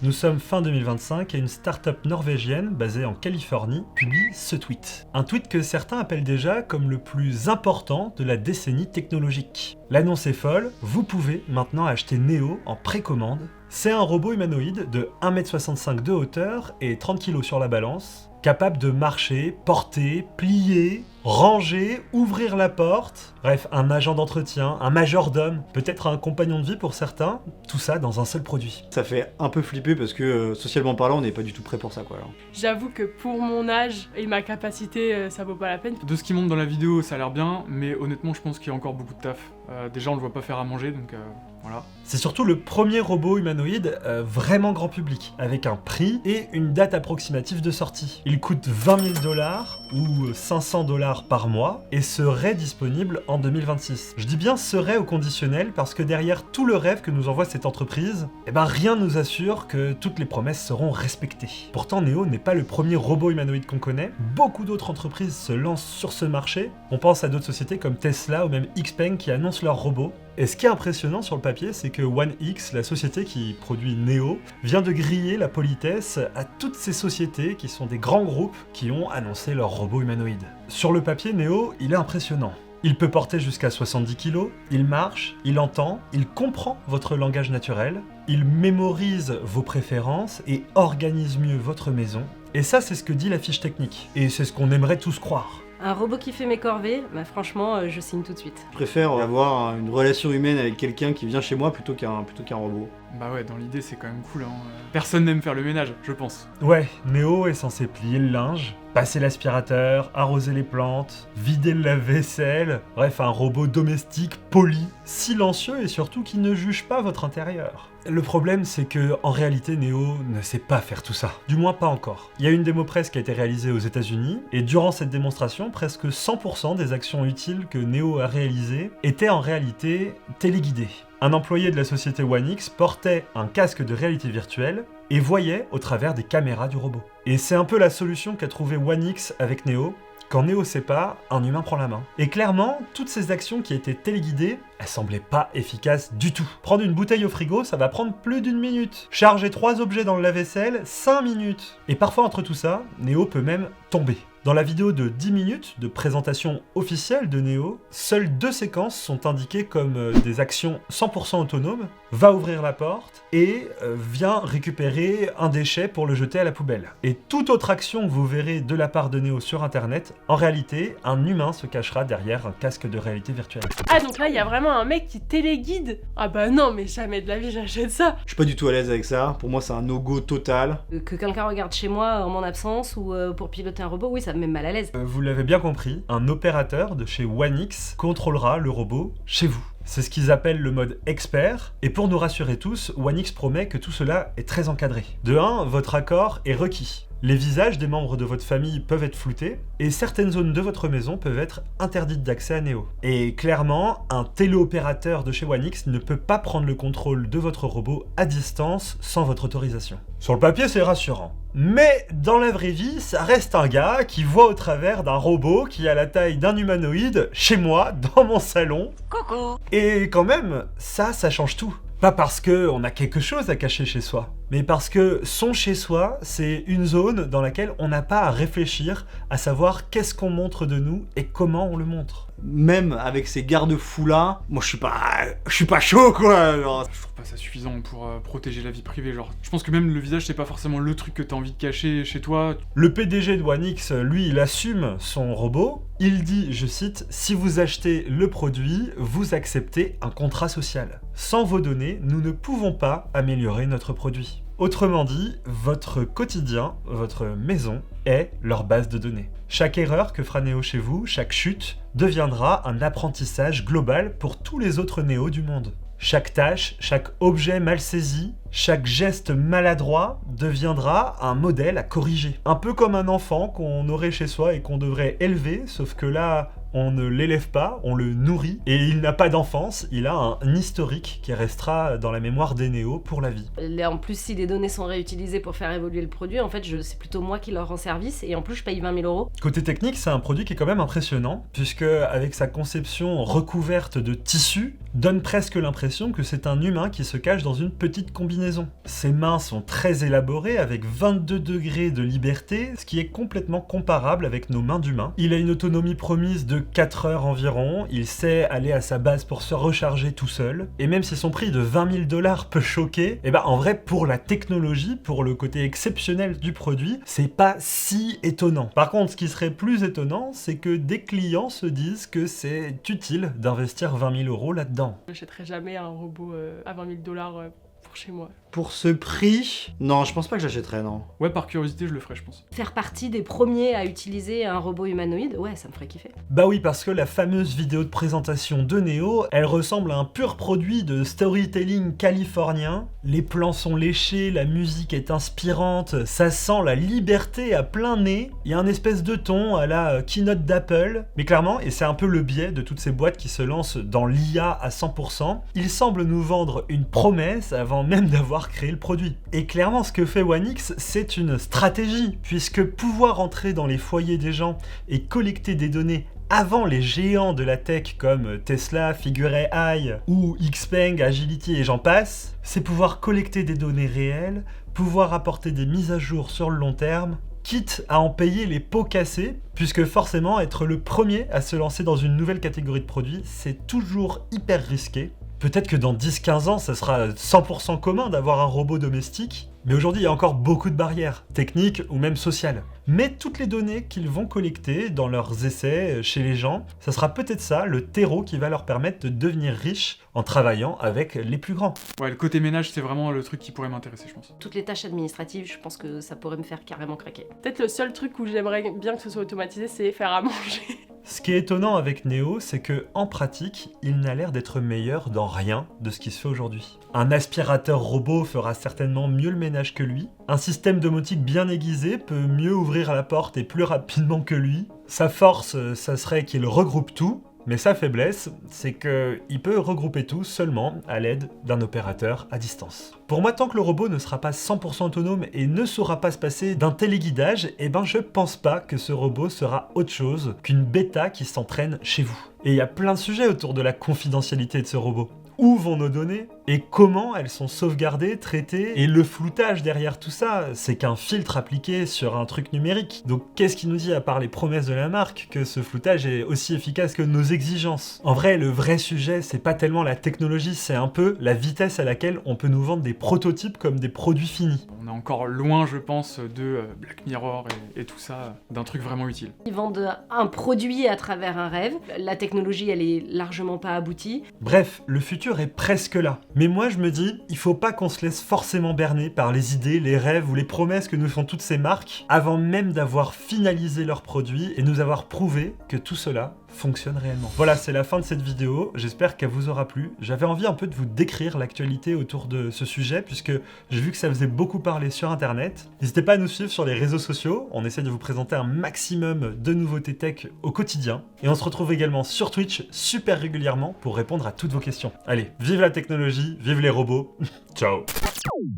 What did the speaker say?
Nous sommes fin 2025 et une start-up norvégienne basée en Californie publie ce tweet. Un tweet que certains appellent déjà comme le plus important de la décennie technologique. L'annonce est folle, vous pouvez maintenant acheter Neo en précommande. C'est un robot humanoïde de 1m65 de hauteur et 30 kg sur la balance, capable de marcher, porter, plier, ranger, ouvrir la porte, bref, un agent d'entretien, un majordome, peut-être un compagnon de vie pour certains, tout ça dans un seul produit. Ça fait un peu flipper parce que socialement parlant, on n'est pas du tout prêt pour ça, quoi. Alors. J'avoue que pour mon âge et ma capacité, ça vaut pas la peine. De ce qui montre dans la vidéo, ça a l'air bien, mais honnêtement, je pense qu'il y a encore beaucoup de taf. Déjà, on le voit pas faire à manger, donc voilà. C'est surtout le premier robot humanoïde vraiment grand public, avec un prix et une date approximative de sortie. Il coûte 20 000 $ ou 500 $ par mois et serait disponible en 2026. Je dis bien serait au conditionnel parce que derrière tout le rêve que nous envoie cette entreprise, rien ne nous assure que toutes les promesses seront respectées. Pourtant, Neo n'est pas le premier robot humanoïde qu'on connaît. Beaucoup d'autres entreprises se lancent sur ce marché. On pense à d'autres sociétés comme Tesla ou même Xpeng qui annoncent leurs robots. Et ce qui est impressionnant sur le papier, c'est que One X, la société qui produit Neo, vient de griller la politesse à toutes ces sociétés qui sont des grands groupes qui ont annoncé leurs robots humanoïdes. Sur le papier, Neo, il est impressionnant. Il peut porter jusqu'à 70 kg, il marche, il entend, il comprend votre langage naturel, il mémorise vos préférences et organise mieux votre maison. Et ça, c'est ce que dit la fiche technique. Et c'est ce qu'on aimerait tous croire. Un robot qui fait mes corvées, franchement, je signe tout de suite. Je préfère avoir une relation humaine avec quelqu'un qui vient chez moi plutôt qu'un robot. Bah ouais, dans l'idée, c'est quand même cool, hein. Personne n'aime faire le ménage, je pense. Ouais, Neo est censé plier le linge, passer l'aspirateur, arroser les plantes, vider le lave-vaisselle, bref, un robot domestique, poli, silencieux et surtout qui ne juge pas votre intérieur. Le problème, c'est que en réalité, Neo ne sait pas faire tout ça. Du moins, pas encore. Il y a une démo presse qui a été réalisée aux États-Unis, et durant cette démonstration, presque 100% des actions utiles que Neo a réalisées étaient en réalité téléguidées. Un employé de la société One X portait un casque de réalité virtuelle et voyait au travers des caméras du robot. Et c'est un peu la solution qu'a trouvé One X avec Neo. Quand Neo sait pas, un humain prend la main. Et clairement, toutes ces actions qui étaient téléguidées, elles semblaient pas efficaces du tout. Prendre une bouteille au frigo, ça va prendre plus d'1 minute. Charger 3 objets dans le lave-vaisselle, 5 minutes. Et parfois entre tout ça, Neo peut même tomber. Dans la vidéo de 10 minutes de présentation officielle de Neo, seules 2 séquences sont indiquées comme des actions 100% autonomes. Va ouvrir la porte et vient récupérer un déchet pour le jeter à la poubelle. Et toute autre action que vous verrez de la part de Neo sur internet, en réalité, un humain se cachera derrière un casque de réalité virtuelle. Ah donc là il y a vraiment un mec qui téléguide. Ah bah non mais jamais de la vie j'achète ça. Je suis pas du tout à l'aise avec ça, pour moi c'est un no-go total. Que quelqu'un regarde chez moi en mon absence ou pour piloter un robot, oui ça me met mal à l'aise. Vous l'avez bien compris, un opérateur de chez One X contrôlera le robot chez vous. C'est ce qu'ils appellent le mode expert, et pour nous rassurer tous, One X promet que tout cela est très encadré. De 1, votre accord est requis. Les visages des membres de votre famille peuvent être floutés, et certaines zones de votre maison peuvent être interdites d'accès à Neo. Et clairement, un téléopérateur de chez One X ne peut pas prendre le contrôle de votre robot à distance sans votre autorisation. Sur le papier, c'est rassurant. Mais dans la vraie vie, ça reste un gars qui voit au travers d'un robot qui a la taille d'un humanoïde chez moi, dans mon salon. Coucou. Et quand même, ça change tout. Pas parce qu'on a quelque chose à cacher chez soi, mais parce que son chez-soi, c'est une zone dans laquelle on n'a pas à réfléchir à savoir qu'est-ce qu'on montre de nous et comment on le montre. Même avec ces garde-fous là, moi je suis pas chaud quoi. Alors. Je trouve pas ça suffisant pour protéger la vie privée, genre. Je pense que même le visage, c'est pas forcément le truc que t'as envie de cacher chez toi. Le PDG de One X, lui, il assume son robot. Il dit, je cite, « Si vous achetez le produit, vous acceptez un contrat social. Sans vos données, nous ne pouvons pas améliorer notre produit. » Autrement dit, votre quotidien, votre maison, est leur base de données. Chaque erreur que fera Neo chez vous, chaque chute, deviendra un apprentissage global pour tous les autres Néos du monde. Chaque tâche, chaque objet mal saisi, chaque geste maladroit deviendra un modèle à corriger. Un peu comme un enfant qu'on aurait chez soi et qu'on devrait élever, sauf que là, on ne l'élève pas, on le nourrit, et il n'a pas d'enfance, il a un historique qui restera dans la mémoire des néos pour la vie. Là, en plus, si les données sont réutilisées pour faire évoluer le produit, en fait, c'est plutôt moi qui leur rend service, et en plus, je paye 20 000 €. Côté technique, c'est un produit qui est quand même impressionnant, puisque avec sa conception recouverte de tissu, donne presque l'impression que c'est un humain qui se cache dans une petite combinaison. Ses mains sont très élaborées, avec 22 degrés de liberté, ce qui est complètement comparable avec nos mains d'humains. Il a une autonomie promise de 4 heures environ, il sait aller à sa base pour se recharger tout seul, et même si son prix de 20 000 $ peut choquer, et en vrai, pour la technologie, pour le côté exceptionnel du produit, c'est pas si étonnant. Par contre, ce qui serait plus étonnant, c'est que des clients se disent que c'est utile d'investir 20 000 € là-dedans. J'achèterai jamais un robot à 20 000 $ pour chez moi. Pour ce prix, non, je pense pas que j'achèterais, non. Ouais, par curiosité, je le ferais, je pense. Faire partie des premiers à utiliser un robot humanoïde, ouais, ça me ferait kiffer. Bah oui, parce que la fameuse vidéo de présentation de Neo, elle ressemble à un pur produit de storytelling californien. Les plans sont léchés, la musique est inspirante, ça sent la liberté à plein nez. Il y a un espèce de ton à la keynote d'Apple. Mais clairement, et c'est un peu le biais de toutes ces boîtes qui se lancent dans l'IA à 100%, ils semblent nous vendre une promesse avant même d'avoir créé le produit. Et clairement, ce que fait OneX, c'est une stratégie, puisque pouvoir entrer dans les foyers des gens et collecter des données avant les géants de la tech comme Tesla, Figure AI ou Xpeng, Agility et j'en passe, c'est pouvoir collecter des données réelles, pouvoir apporter des mises à jour sur le long terme, quitte à en payer les pots cassés, puisque forcément être le premier à se lancer dans une nouvelle catégorie de produits, c'est toujours hyper risqué. Peut-être que dans 10-15 ans, ça sera 100% commun d'avoir un robot domestique, mais aujourd'hui, il y a encore beaucoup de barrières, techniques ou même sociales. Mais toutes les données qu'ils vont collecter dans leurs essais chez les gens, ça sera peut-être ça, le terreau qui va leur permettre de devenir riches en travaillant avec les plus grands. Ouais, le côté ménage, c'est vraiment le truc qui pourrait m'intéresser, je pense. Toutes les tâches administratives, je pense que ça pourrait me faire carrément craquer. Peut-être le seul truc où j'aimerais bien que ce soit automatisé, c'est faire à manger. Ce qui est étonnant avec Neo, c'est que en pratique, il n'a l'air d'être meilleur dans rien de ce qui se fait aujourd'hui. Un aspirateur robot fera certainement mieux le ménage que lui. Un système domotique bien aiguisé peut mieux ouvrir la porte et plus rapidement que lui. Sa force, ça serait qu'il regroupe tout. Mais sa faiblesse, c'est qu'il peut regrouper tout seulement à l'aide d'un opérateur à distance. Pour moi, tant que le robot ne sera pas 100% autonome et ne saura pas se passer d'un téléguidage, je pense pas que ce robot sera autre chose qu'une bêta qui s'entraîne chez vous. Et il y a plein de sujets autour de la confidentialité de ce robot. Où vont nos données et comment elles sont sauvegardées, traitées, et le floutage derrière tout ça, c'est qu'un filtre appliqué sur un truc numérique. Donc qu'est-ce qui nous dit, à part les promesses de la marque, que ce floutage est aussi efficace que nos exigences? En vrai, le vrai sujet, c'est pas tellement la technologie, c'est un peu la vitesse à laquelle on peut nous vendre des prototypes comme des produits finis. On est encore loin, je pense, de Black Mirror et tout ça, d'un truc vraiment utile. Ils vendent un produit à travers un rêve, la technologie elle est largement pas aboutie. Bref, le futur est presque là. Mais moi je me dis, il faut pas qu'on se laisse forcément berner par les idées, les rêves ou les promesses que nous font toutes ces marques avant même d'avoir finalisé leurs produits et nous avoir prouvé que tout cela fonctionne réellement. Voilà, c'est la fin de cette vidéo, j'espère qu'elle vous aura plu. J'avais envie un peu de vous décrire l'actualité autour de ce sujet puisque j'ai vu que ça faisait beaucoup parler sur internet. N'hésitez pas à nous suivre sur les réseaux sociaux, on essaie de vous présenter un maximum de nouveautés tech au quotidien. Et on se retrouve également sur Twitch super régulièrement pour répondre à toutes vos questions. Allez, vive la technologie, vive les robots, ciao.